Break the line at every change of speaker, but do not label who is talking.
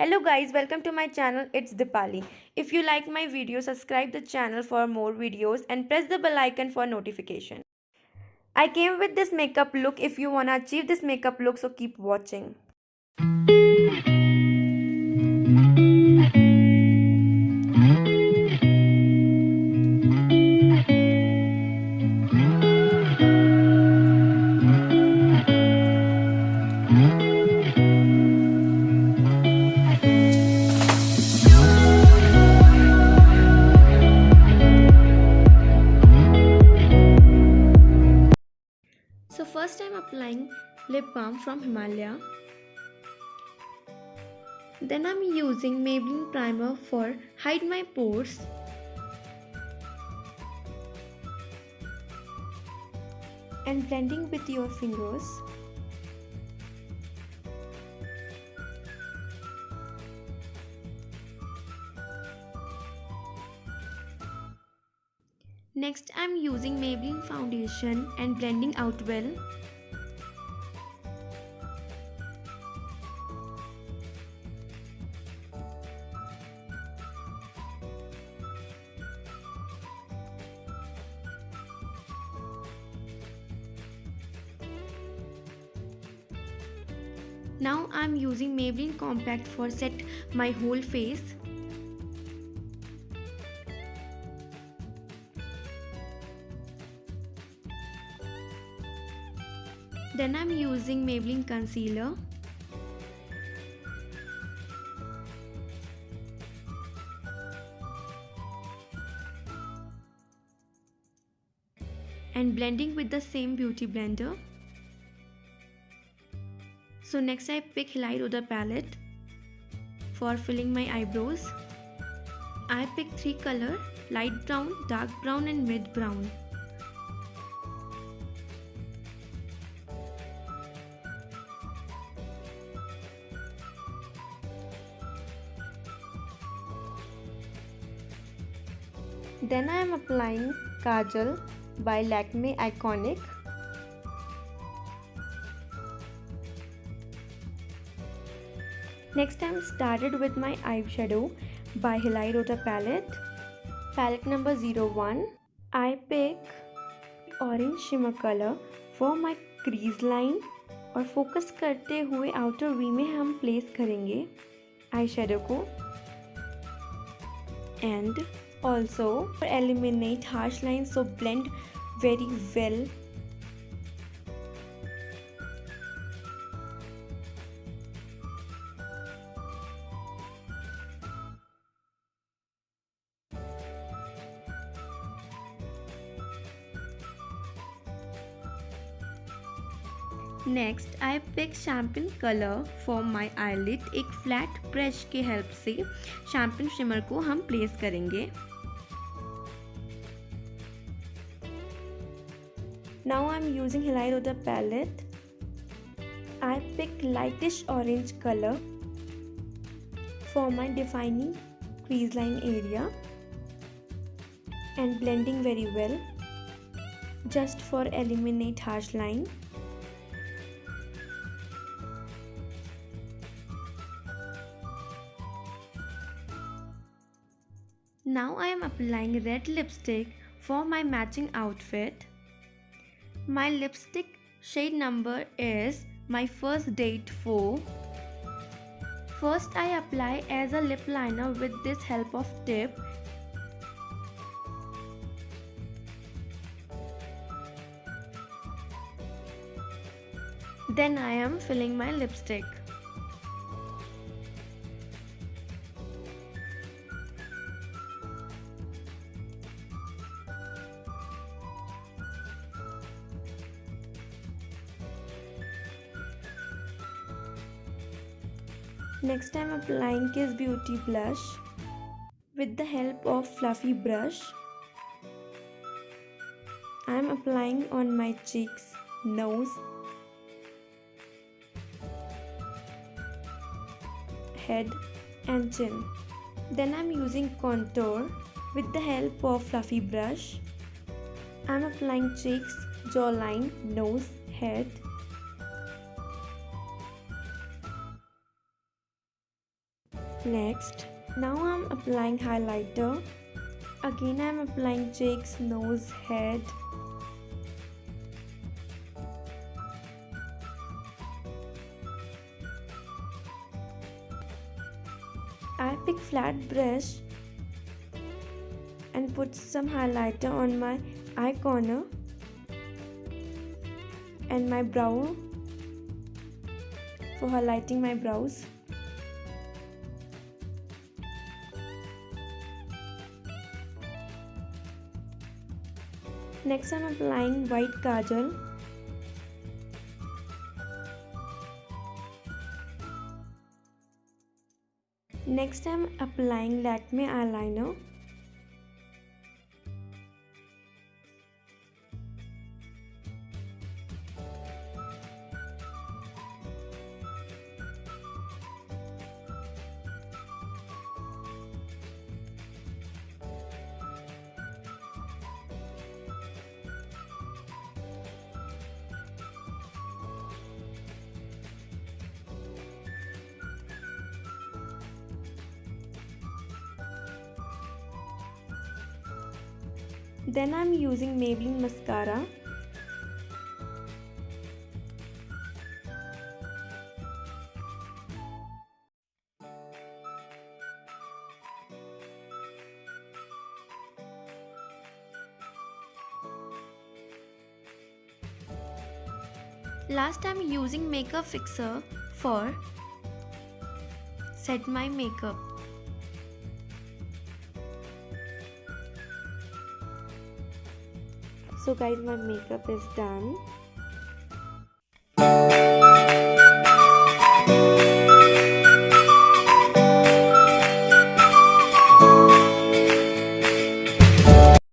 Hello guys, welcome to my channel. It's Deepali. If you like my video, subscribe the channel for more videos and press the bell icon for notification. I came with this makeup look if you wanna achieve this makeup look, so keep watching. So first I'm applying lip balm from Himalaya. Then I'm using Maybelline primer for hide my pores. And blending with your fingers. Next I'm using Maybelline foundation and blending out well. Now I'm using Maybelline Compact for set my whole face. Then I'm using Maybelline Concealer. And blending with the same beauty blender. So next I pick highlighter palette for filling my eyebrows. I pick three colors: light brown, dark brown and mid brown. Then I am applying Kajal by Lakme Iconic. Next I am started with my eyeshadow by Highlighter palette number 01. I pick orange shimmer color for my crease line और focus करते हुए outer we में हम place करेंगे eyeshadow को. And also eliminate harsh lines, so blend very well. Next I pick champagne colour for my eyelid. एक flat brush के help से शैम्पेन शिमर को हम प्लेस करेंगे. नाउ आई एम यूजिंग हिलाइरोदा palette. I pick lightish orange colour for my defining crease line area and blending very well just for eliminate harsh line. Now I am applying red lipstick for my matching outfit. My lipstick shade number is my first date 4. First I apply as a lip liner with this help of tip. Then I am filling my lipstick. Next I am applying Kiss Beauty blush with the help of fluffy brush. I am applying on my cheeks, nose, head and chin. Then I am using contour with the help of fluffy brush. I am applying cheeks, jawline, nose, head. Next, now I'm applying highlighter. Again I'm applying cheeks, nose, head. I pick flat brush and put some highlighter on my eye corner and my brow for highlighting my brows. Next I'm applying white kajal. Next I'm applying Lakme eyeliner. Then I'm using Maybelline mascara. Last I'm using makeup fixer for set my makeup. So guys, my makeup is done.